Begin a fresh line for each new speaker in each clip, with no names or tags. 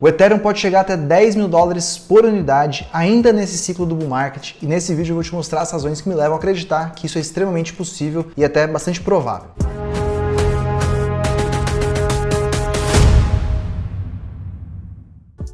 O Ethereum pode chegar até 10 mil dólares por unidade ainda nesse ciclo do bull market, e nesse vídeo eu vou te mostrar as razões que me levam a acreditar que isso é extremamente possível e até bastante provável.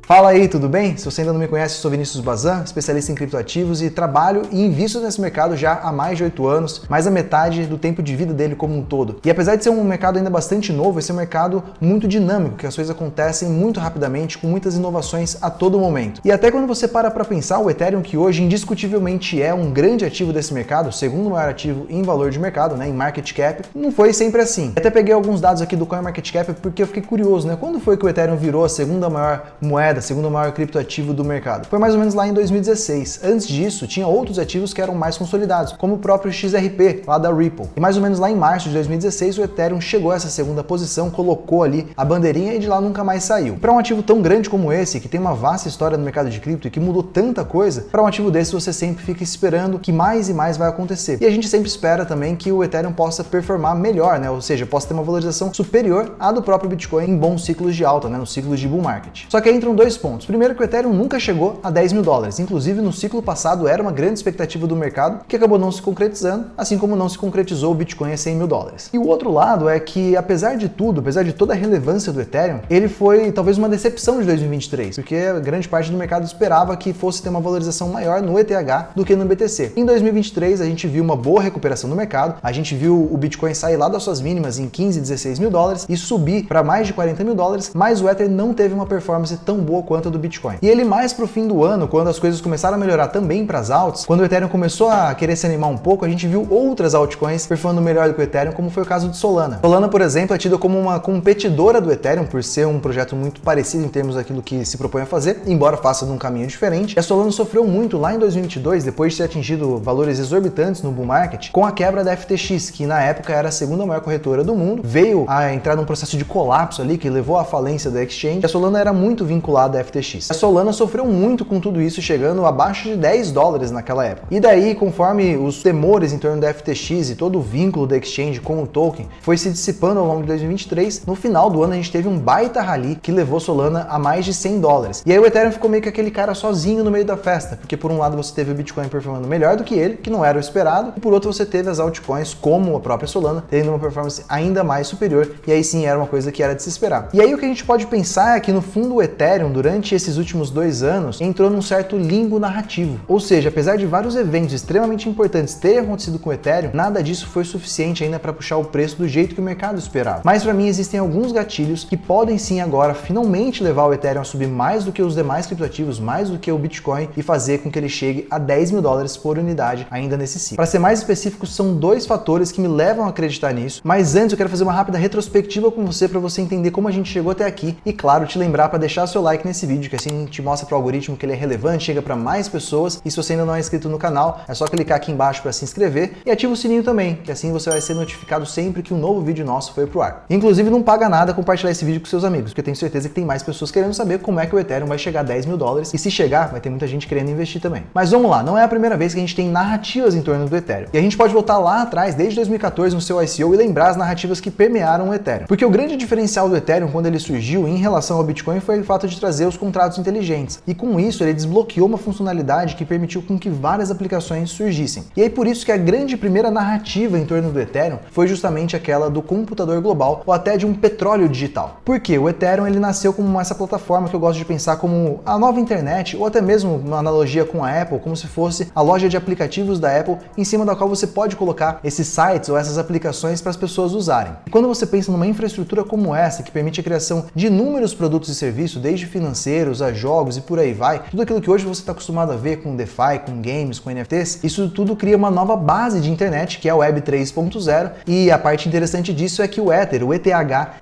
Fala aí, tudo bem? Se você ainda não me conhece, eu sou Vinícius Bazan, especialista em criptoativos e trabalho e invisto nesse mercado já há mais de 8 anos, mais da metade do tempo de vida dele como um todo. E apesar de ser um mercado ainda bastante novo, esse é um mercado muito dinâmico, que as coisas acontecem muito rapidamente, com muitas inovações a todo momento. E até quando você para pensar, o Ethereum, que hoje indiscutivelmente é um grande ativo desse mercado, o segundo maior ativo em valor de mercado, em market cap, não foi sempre assim. Até peguei alguns dados aqui do CoinMarketCap porque eu fiquei curioso, Quando foi que o Ethereum virou a segunda maior moeda, segundo maior criptoativo do mercado? Foi mais ou menos lá em 2016. Antes disso, tinha outros ativos que eram mais consolidados, como o próprio XRP, lá da Ripple. E mais ou menos lá em março de 2016, o Ethereum chegou a essa segunda posição, colocou ali a bandeirinha e de lá nunca mais saiu. Para um ativo tão grande como esse, que tem uma vasta história no mercado de cripto e que mudou tanta coisa, para um ativo desse você sempre fica esperando que mais e mais vai acontecer. E a gente sempre espera também que o Ethereum possa performar melhor, Ou seja, possa ter uma valorização superior à do próprio Bitcoin em bons ciclos de alta, nos ciclos de bull market. Só que aí entram dois pontos. Primeiro, que o Ethereum nunca chegou a 10 mil dólares. Inclusive, no ciclo passado era uma grande expectativa do mercado que acabou não se concretizando, assim como não se concretizou o Bitcoin a 100 mil dólares. E o outro lado é que, apesar de tudo, apesar de toda a relevância do Ethereum, ele foi talvez uma decepção de 2023, porque a grande parte do mercado esperava que fosse ter uma valorização maior no ETH do que no BTC. Em 2023, a gente viu uma boa recuperação do mercado, a gente viu o Bitcoin sair lá das suas mínimas em 15, 16 mil dólares e subir para mais de 40 mil dólares, mas o Ether não teve uma performance tão boa quanto a do Bitcoin. E ele mais pro fim do ano, quando as coisas começaram a melhorar também para as alts, quando o Ethereum começou a querer se animar um pouco, a gente viu outras altcoins performando melhor do que o Ethereum, como foi o caso de Solana. Solana, por exemplo, é tida como uma competidora do Ethereum por ser um projeto muito parecido em termos daquilo que se propõe a fazer, embora faça num caminho diferente. E a Solana sofreu muito lá em 2022, depois de ter atingido valores exorbitantes no bull market, com a quebra da FTX, que na época era a segunda maior corretora do mundo, veio a entrar num processo de colapso ali, que levou à falência da exchange. A Solana era muito vinculada à FTX. A Solana sofreu muito com tudo isso, chegando abaixo de 10 dólares naquela época. E daí, conforme os temores em torno da FTX e todo o vínculo da exchange com o token foi se dissipando ao longo de 2023, no final do ano a gente teve um baita rally que levou Solana a mais de 100 dólares. E aí o Ethereum ficou meio que aquele cara sozinho no meio da festa, porque por um lado você teve o Bitcoin performando melhor do que ele, que não era o esperado, e por outro você teve as altcoins, como a própria Solana, tendo uma performance ainda mais superior, e aí sim era uma coisa que era de se esperar. E aí o que a gente pode pensar é que no fundo o Ethereum, durante esses últimos 2 anos, entrou num certo limbo narrativo. Ou seja, apesar de vários eventos extremamente importantes terem acontecido com o Ethereum, nada disso foi suficiente ainda para puxar o preço do jeito que o mercado esperava. Mas para mim existem alguns gatilhos que podem sim agora finalmente levar o Ethereum a subir mais do que os demais criptoativos, mais do que o Bitcoin, e fazer com que ele chegue a 10 mil dólares por unidade ainda nesse ciclo. Para ser mais específico, são 2 fatores que me levam a acreditar nisso, mas antes eu quero fazer uma rápida retrospectiva com você para você entender como a gente chegou até aqui e, claro, te lembrar para deixar seu like nesse vídeo, que assim te mostra para o algoritmo que ele é relevante, chega para mais pessoas. E se você ainda não é inscrito no canal, é só clicar aqui embaixo para se inscrever e ativa o sininho também, que assim você vai ser notificado sempre que um novo vídeo nosso for pro ar. Inclusive, não paga nada compartilhar esse vídeo com seus amigos, porque eu tenho certeza que tem mais pessoas querendo saber como é que o Ethereum vai chegar a 10 mil dólares, e se chegar, vai ter muita gente querendo investir também. Mas vamos lá, não é a primeira vez que a gente tem narrativas em torno do Ethereum. E a gente pode voltar lá atrás, desde 2014, no seu ICO, e lembrar as narrativas que permearam o Ethereum. Porque o grande diferencial do Ethereum, quando ele surgiu em relação ao Bitcoin, foi o fato de trazer os contratos inteligentes. E com isso, ele desbloqueou uma funcionalidade que permitiu com que várias aplicações surgissem. E aí por isso que a grande primeira narrativa em torno do Ethereum foi justamente aquela do computador global, ou até de um petróleo digital. Porque o Ethereum ele nasceu como essa plataforma que eu gosto de pensar como a nova internet, ou até mesmo uma analogia com a Apple, como se fosse a loja de aplicativos da Apple, em cima da qual você pode colocar esses sites ou essas aplicações para as pessoas usarem. E quando você pensa numa infraestrutura como essa, que permite a criação de inúmeros produtos e serviços, desde financeiros a jogos e por aí vai, tudo aquilo que hoje você está acostumado a ver com DeFi, com games, com NFTs, isso tudo cria uma nova base de internet, que é a Web 3.0, e a parte interessante disso é que o Ether, o ETH,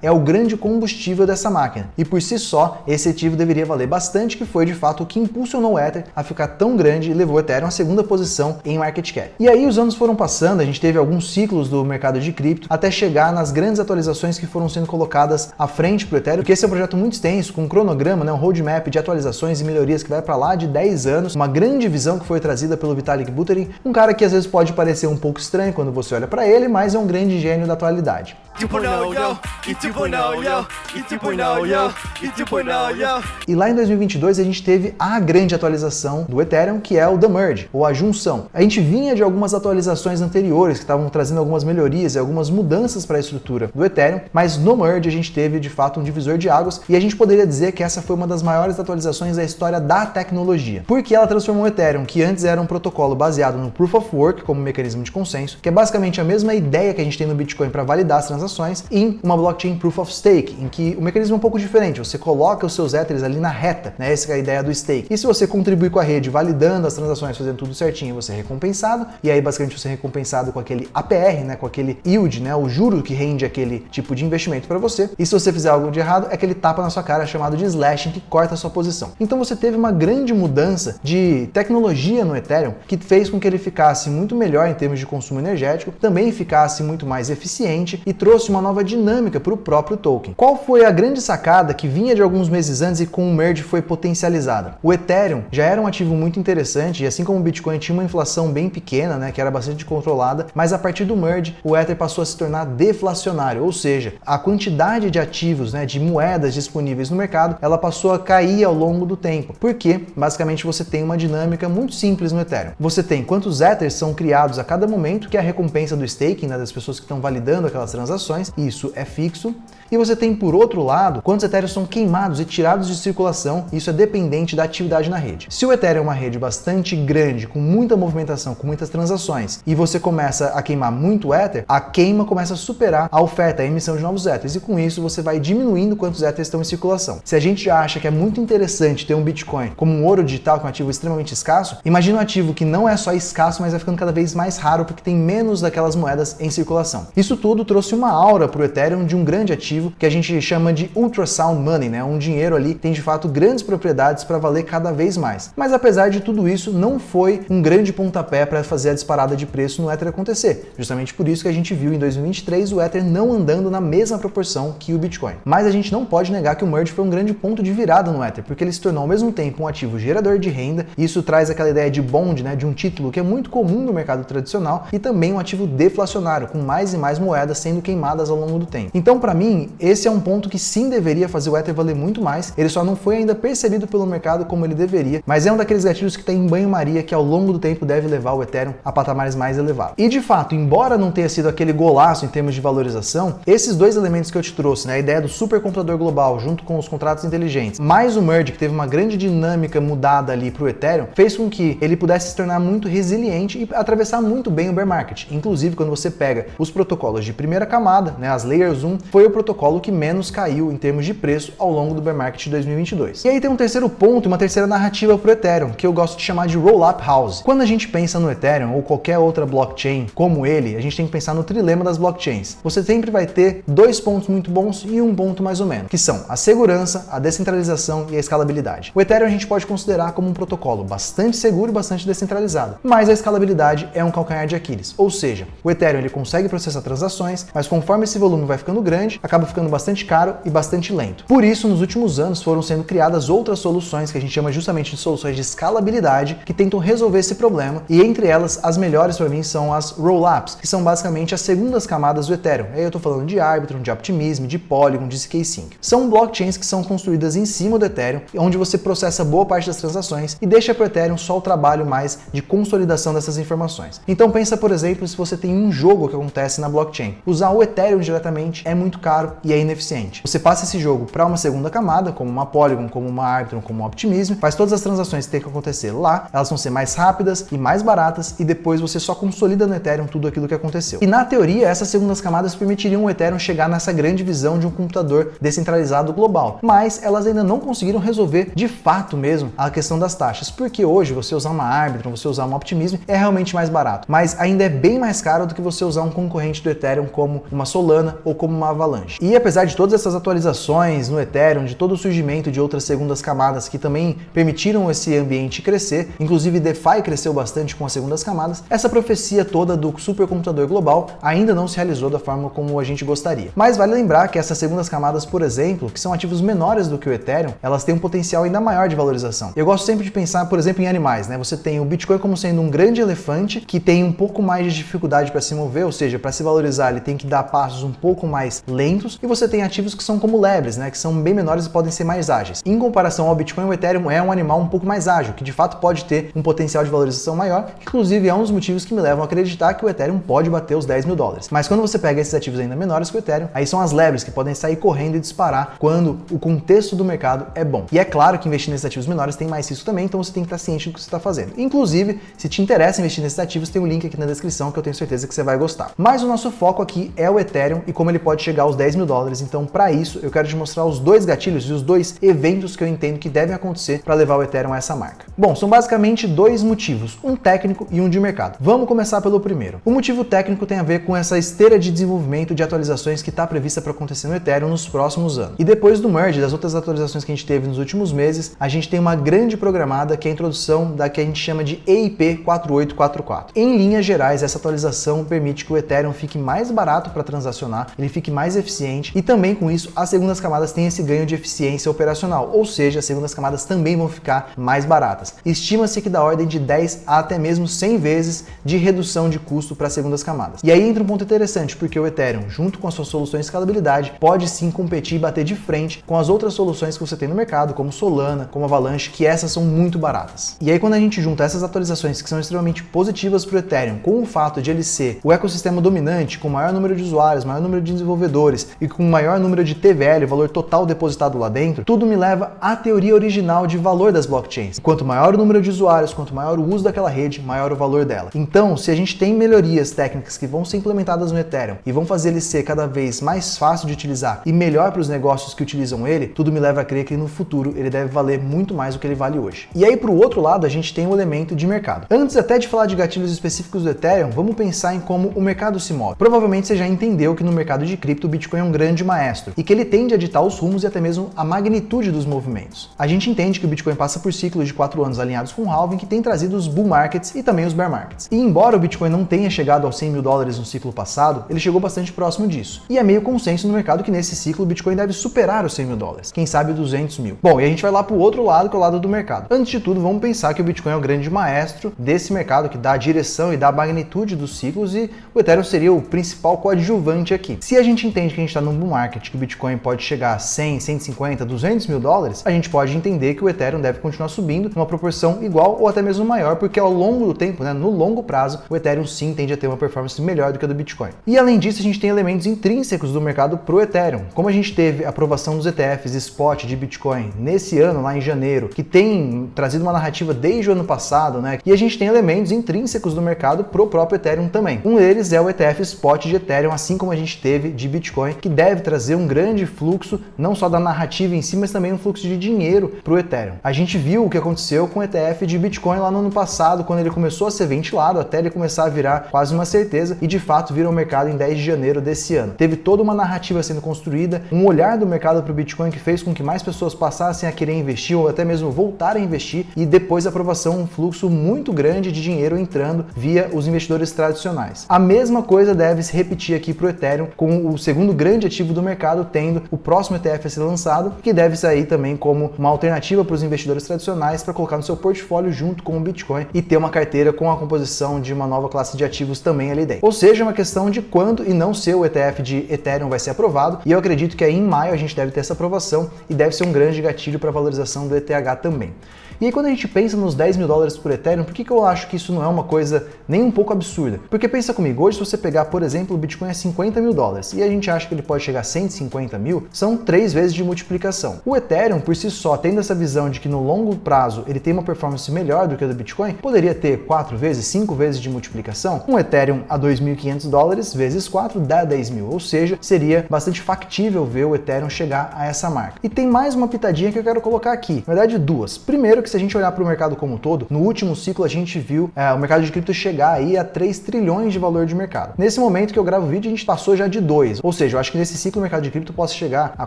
é o grande combustível dessa máquina. E por si só, esse ativo deveria valer bastante, que foi de fato o que impulsionou o Ether a ficar tão grande e levou o Ethereum à segunda posição em market cap. E aí os anos foram passando, a gente teve alguns ciclos do mercado de cripto, até chegar nas grandes atualizações que foram sendo colocadas à frente para o Ethereum, porque esse é um projeto muito extenso, com um cronograma, um roadmap de atualizações e melhorias que vai para lá de 10 anos, uma grande visão que foi trazida pelo Vitalik Buterin, um cara que às vezes pode parecer um pouco estranho quando você olha para ele, mas é um grande gênio da atualidade.
2.0, yo, e 2.0, yo, e 2.0, yo, e 2.0, yo.
E lá em 2022 a gente teve a grande atualização do Ethereum, que é o The Merge, ou a junção. A gente vinha de algumas atualizações anteriores que estavam trazendo algumas melhorias e algumas mudanças para a estrutura do Ethereum, mas no Merge a gente teve de fato um divisor de águas e a gente poderia dizer que essa foi uma das maiores atualizações da história da tecnologia, porque ela transformou o Ethereum, que antes era um protocolo baseado no Proof of Work como mecanismo de consenso, que é basicamente a mesma ideia que a gente tem no Bitcoin para validar as transações, em uma blockchain Proof of Stake, em que o mecanismo é um pouco diferente, você coloca os seus Ethers ali na reta, né? Essa é a ideia do stake. E se você contribuir com a rede, validando as transações, fazendo tudo certinho, você é recompensado, e aí basicamente você é recompensado com aquele APR, né? Com aquele yield, né? O juro que rende aquele tipo de investimento para você. E se você fizer algo de errado, é aquele tapa na sua cara chamado de slashing, que corta a sua posição. Então você teve uma grande mudança de tecnologia no Ethereum, que fez com que ele ficasse muito melhor em termos de consumo energético, também ficasse muito mais eficiente e trouxe uma nova dinâmica para o próprio token. Qual foi a grande sacada que vinha de alguns meses antes e com o merge foi potencializada? O Ethereum já era um ativo muito interessante e assim como o Bitcoin tinha uma inflação bem pequena, né, que era bastante controlada, mas a partir do merge o Ether passou a se tornar deflacionário, ou seja, a quantidade de ativos, né, de moedas disponíveis no mercado, ela passou a cair ao longo do tempo, porque basicamente você tem uma dinâmica muito simples no Ethereum. Você tem quantos Ethers são criados a cada momento, que é a recompensa do staking, né, das pessoas que estão validando aquelas transações, e isso é fixo. E você tem, por outro lado, quantos Ethereums são queimados e tirados de circulação, e isso é dependente da atividade na rede. Se o Ethereum é uma rede bastante grande, com muita movimentação, com muitas transações, e você começa a queimar muito Ether, a queima começa a superar a oferta, a emissão de novos Ethers, e com isso você vai diminuindo quantos Ethers estão em circulação. Se a gente já acha que é muito interessante ter um Bitcoin como um ouro digital, que é um ativo extremamente escasso, imagina um ativo que não é só escasso, mas vai ficando cada vez mais raro, porque tem menos daquelas moedas em circulação. Isso tudo trouxe uma aura para o Ethereum de um grande ativo que a gente chama de ultrasound money, né? Um dinheiro ali que tem de fato grandes propriedades para valer cada vez mais. Mas apesar de tudo isso, não foi um grande pontapé para fazer a disparada de preço no Ether acontecer. Justamente por isso que a gente viu em 2023 o Ether não andando na mesma proporção que o Bitcoin. Mas a gente não pode negar que o merge foi um grande ponto de virada no Ether, porque ele se tornou ao mesmo tempo um ativo gerador de renda, e isso traz aquela ideia de bond, né? De um título que é muito comum no mercado tradicional, e também um ativo deflacionário, com mais e mais moedas sendo queimadas ao longo do tempo. Então, para mim, esse é um ponto que sim deveria fazer o Ether valer muito mais, ele só não foi ainda percebido pelo mercado como ele deveria, mas é um daqueles gatilhos que tem em banho-maria que ao longo do tempo deve levar o Ethereum a patamares mais elevados. E de fato, embora não tenha sido aquele golaço em termos de valorização, esses dois elementos que eu te trouxe, né, a ideia do supercomputador global junto com os contratos inteligentes, mais o merge que teve uma grande dinâmica mudada ali para o Ethereum, fez com que ele pudesse se tornar muito resiliente e atravessar muito bem o bear market. Inclusive, quando você pega os protocolos de primeira camada, né, as Layers 1, foi o protocolo que menos caiu em termos de preço ao longo do bear market de 2022. E aí tem um terceiro ponto, uma terceira narrativa para o Ethereum, que eu gosto de chamar de roll-up house. Quando a gente pensa no Ethereum ou qualquer outra blockchain como ele, a gente tem que pensar no trilema das blockchains. Você sempre vai ter dois pontos muito bons e um ponto mais ou menos, que são a segurança, a descentralização e a escalabilidade. O Ethereum a gente pode considerar como um protocolo bastante seguro e bastante descentralizado, mas a escalabilidade é um calcanhar de Aquiles, ou seja, o Ethereum ele consegue processar transações, mas conforme esse volume vai ficando grande, acaba ficando bastante caro e bastante lento. Por isso, nos últimos anos foram sendo criadas outras soluções que a gente chama justamente de soluções de escalabilidade que tentam resolver esse problema, e entre elas as melhores para mim são as roll-ups, que são basicamente as segundas camadas do Ethereum. Aí eu tô falando de Arbitrum, de Optimism, de Polygon, de zk-Sync. São blockchains que são construídas em cima do Ethereum, onde você processa boa parte das transações e deixa para o Ethereum só o trabalho mais de consolidação dessas informações. Então pensa, por exemplo, se você tem um jogo que acontece na blockchain. Usar o Ethereum diretamente é muito caro e é ineficiente. Você passa esse jogo para uma segunda camada, como uma Polygon, como uma Arbitrum, como uma Optimism, faz todas as transações que tem que acontecer lá, elas vão ser mais rápidas e mais baratas, e depois você só consolida no Ethereum tudo aquilo que aconteceu. E na teoria, essas segundas camadas permitiriam o Ethereum chegar nessa grande visão de um computador descentralizado global, mas elas ainda não conseguiram resolver de fato mesmo a questão das taxas, porque hoje você usar uma Arbitrum, você usar uma Optimism é realmente mais barato, mas ainda é bem mais caro do que você usar um concorrente do Ethereum como uma Solana ou como uma Avalanche. E apesar de todas essas atualizações no Ethereum, de todo o surgimento de outras segundas camadas que também permitiram esse ambiente crescer, inclusive DeFi cresceu bastante com as segundas camadas, essa profecia toda do supercomputador global ainda não se realizou da forma como a gente gostaria. Mas vale lembrar que essas segundas camadas, por exemplo, que são ativos menores do que o Ethereum, elas têm um potencial ainda maior de valorização. Eu gosto sempre de pensar, por exemplo, em animais, né? Você tem o Bitcoin como sendo um grande elefante que tem um pouco mais de dificuldade para se mover, ou seja, para se valorizar ele tem que dar a passos um pouco mais lentos, e você tem ativos que são como lebres, né, que são bem menores e podem ser mais ágeis. Em comparação ao Bitcoin, o Ethereum é um animal um pouco mais ágil, que de fato pode ter um potencial de valorização maior, que inclusive é um dos motivos que me levam a acreditar que o Ethereum pode bater os 10 mil dólares. Mas quando você pega esses ativos ainda menores que o Ethereum, aí são as lebres que podem sair correndo e disparar quando o contexto do mercado é bom. E é claro que investir nesses ativos menores tem mais risco também, então você tem que estar ciente do que você está fazendo. Inclusive, se te interessa investir nesses ativos, tem um link aqui na descrição que eu tenho certeza que você vai gostar. Mas o nosso foco aqui é o Ethereum e como ele pode chegar aos 10 mil dólares, então para isso eu quero te mostrar os dois gatilhos e os dois eventos que eu entendo que devem acontecer para levar o Ethereum a essa marca. Bom, são basicamente dois motivos, um técnico e um de mercado. Vamos começar pelo primeiro. O motivo técnico tem a ver com essa esteira de desenvolvimento de atualizações que está prevista para acontecer no Ethereum nos próximos anos. E depois do merge, das outras atualizações que a gente teve nos últimos meses, a gente tem uma grande programada que é a introdução da que a gente chama de EIP 4844. Em linhas gerais, essa atualização permite que o Ethereum fique mais barato para transacionar, ele fique mais eficiente e também com isso as segundas camadas têm esse ganho de eficiência operacional, ou seja, as segundas camadas também vão ficar mais baratas. Estima-se que da ordem de 10 a até mesmo 100 vezes de redução de custo para as segundas camadas. E aí entra um ponto interessante, porque o Ethereum, junto com as suas soluções de escalabilidade, pode sim competir e bater de frente com as outras soluções que você tem no mercado, como Solana, como Avalanche, que essas são muito baratas. E aí quando a gente junta essas atualizações que são extremamente positivas para o Ethereum, com o fato de ele ser o ecossistema dominante, com maior número de usuários, maior número de desenvolvedores e com maior número de TVL, valor total depositado lá dentro, tudo me leva à teoria original de valor das blockchains. Quanto maior o número de usuários, quanto maior o uso daquela rede, maior o valor dela. Então, se a gente tem melhorias técnicas que vão ser implementadas no Ethereum e vão fazer ele ser cada vez mais fácil de utilizar e melhor para os negócios que utilizam ele, tudo me leva a crer que no futuro ele deve valer muito mais do que ele vale hoje. E aí, para o outro lado, a gente tem o elemento de mercado. Antes até de falar de gatilhos específicos do Ethereum, vamos pensar em como o mercado se move. Provavelmente você já entendeu que no mercado de cripto o Bitcoin é um grande maestro e que ele tende a ditar os rumos e até mesmo a magnitude dos movimentos. A gente entende que o Bitcoin passa por ciclos de 4 anos alinhados com o halving que tem trazido os bull markets e também os bear markets. E embora o Bitcoin não tenha chegado aos 100 mil dólares no ciclo passado, ele chegou bastante próximo disso. E é meio consenso no mercado que nesse ciclo o Bitcoin deve superar os 100 mil dólares, quem sabe 200 mil. Bom, e a gente vai lá para o outro lado, que é o lado do mercado. Antes de tudo, vamos pensar que o Bitcoin é o grande maestro desse mercado, que dá a direção e dá a magnitude dos ciclos, e o Ethereum seria o principal coadjuvante aqui. Se a gente entende que a gente está num bull market, que o Bitcoin pode chegar a 100, 150, 200 mil dólares, a gente pode entender que o Ethereum deve continuar subindo numa proporção igual ou até mesmo maior, porque ao longo do tempo, né, no longo prazo, o Ethereum sim tende a ter uma performance melhor do que a do Bitcoin. E além disso, a gente tem elementos intrínsecos do mercado pro Ethereum. Como a gente teve a aprovação dos ETFs spot de Bitcoin nesse ano, lá em janeiro, que tem trazido uma narrativa desde o ano passado, né? E a gente tem elementos intrínsecos do mercado pro próprio Ethereum também. Um deles é o ETF spot de Ethereum, assim como a gente teve de Bitcoin, que deve trazer um grande fluxo, não só da narrativa em si, mas também um fluxo de dinheiro pro Ethereum. A gente viu o que aconteceu com o ETF de Bitcoin lá no ano passado, quando ele começou a ser ventilado, até ele começar a virar quase uma certeza, e de fato vira o mercado em 10 de janeiro desse ano. Teve toda uma narrativa sendo construída, um olhar do mercado para o Bitcoin que fez com que mais pessoas passassem a querer investir ou até mesmo voltar a investir, e depois da aprovação um fluxo muito grande de dinheiro entrando via os investidores tradicionais. A mesma coisa deve se repetir aqui para o Ethereum, com o segundo grande ativo do mercado tendo o próximo ETF a ser lançado, que deve sair também como uma alternativa para os investidores tradicionais para colocar no seu portfólio junto com o Bitcoin e ter uma carteira com a composição de uma nova classe de ativos também ali dentro. Ou seja, é uma questão de quando e não se o ETF de Ethereum vai ser aprovado, e eu acredito que aí em maio a gente deve ter essa aprovação e deve ser um grande gatilho para a valorização do ETH também. E aí quando a gente pensa nos 10 mil dólares por Ethereum, por que eu acho que isso não é uma coisa nem um pouco absurda? Porque pensa comigo, hoje se você pegar, por exemplo, o Bitcoin é 50 mil dólares e a gente acha que ele pode chegar a 150 mil, são 3 vezes de multiplicação. O Ethereum, por si só, tendo essa visão de que no longo prazo ele tem uma performance melhor do que a do Bitcoin, poderia ter 4 vezes, 5 vezes de multiplicação. Um Ethereum a 2.500 dólares vezes 4 dá 10 mil, ou seja, seria bastante factível ver o Ethereum chegar a essa marca. E tem mais uma pitadinha que eu quero colocar aqui, na verdade duas. Primeiro, que se a gente olhar para o mercado como um todo, no último ciclo a gente viu o mercado de cripto chegar aí a 3 trilhões de valor de mercado. Nesse momento que eu gravo o vídeo, a gente passou já de 2, ou seja, eu acho que nesse ciclo o mercado de cripto possa chegar a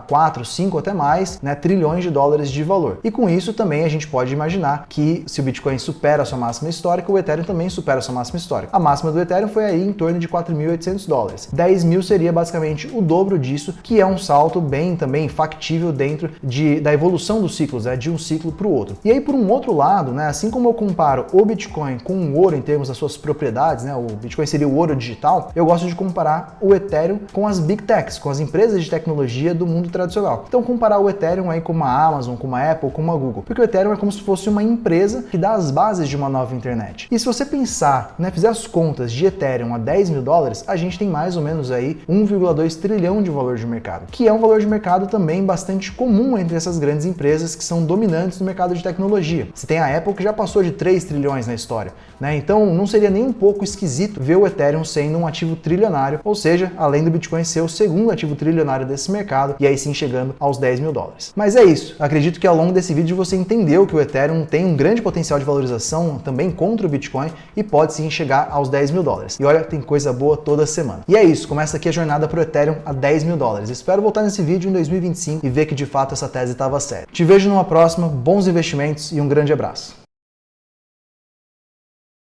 4, 5 até mais, né, trilhões de dólares de valor. E com isso também a gente pode imaginar que se o Bitcoin supera a sua máxima histórica, o Ethereum também supera a sua máxima histórica. A máxima do Ethereum foi aí em torno de 4.800 dólares. 10 mil seria basicamente o dobro disso, que é um salto bem também factível dentro da evolução dos ciclos, né, de um ciclo para o outro. E aí por por um outro lado, né, assim como eu comparo o Bitcoin com o ouro em termos das suas propriedades, né, o Bitcoin seria o ouro digital, eu gosto de comparar o Ethereum com as Big Techs, com as empresas de tecnologia do mundo tradicional. Então comparar o Ethereum aí com uma Amazon, com uma Apple, com uma Google, porque o Ethereum é como se fosse uma empresa que dá as bases de uma nova internet. E se você pensar, né, fizer as contas de Ethereum a 10 mil dólares, a gente tem mais ou menos aí 1,2 trilhão de valor de mercado, que é um valor de mercado também bastante comum entre essas grandes empresas que são dominantes no mercado de tecnologia. Você tem a Apple que já passou de 3 trilhões na história, né? Então não seria nem um pouco esquisito ver o Ethereum sendo um ativo trilionário, ou seja, além do Bitcoin ser o segundo ativo trilionário desse mercado, e aí sim chegando aos 10 mil dólares. Mas é isso, acredito que ao longo desse vídeo você entendeu que o Ethereum tem um grande potencial de valorização também contra o Bitcoin e pode sim chegar aos 10 mil dólares. E olha, tem coisa boa toda semana. E é isso, começa aqui a jornada para o Ethereum a 10 mil dólares. Espero voltar nesse vídeo em 2025 e ver que de fato essa tese estava certa. Te vejo numa próxima, bons investimentos e um grande abraço.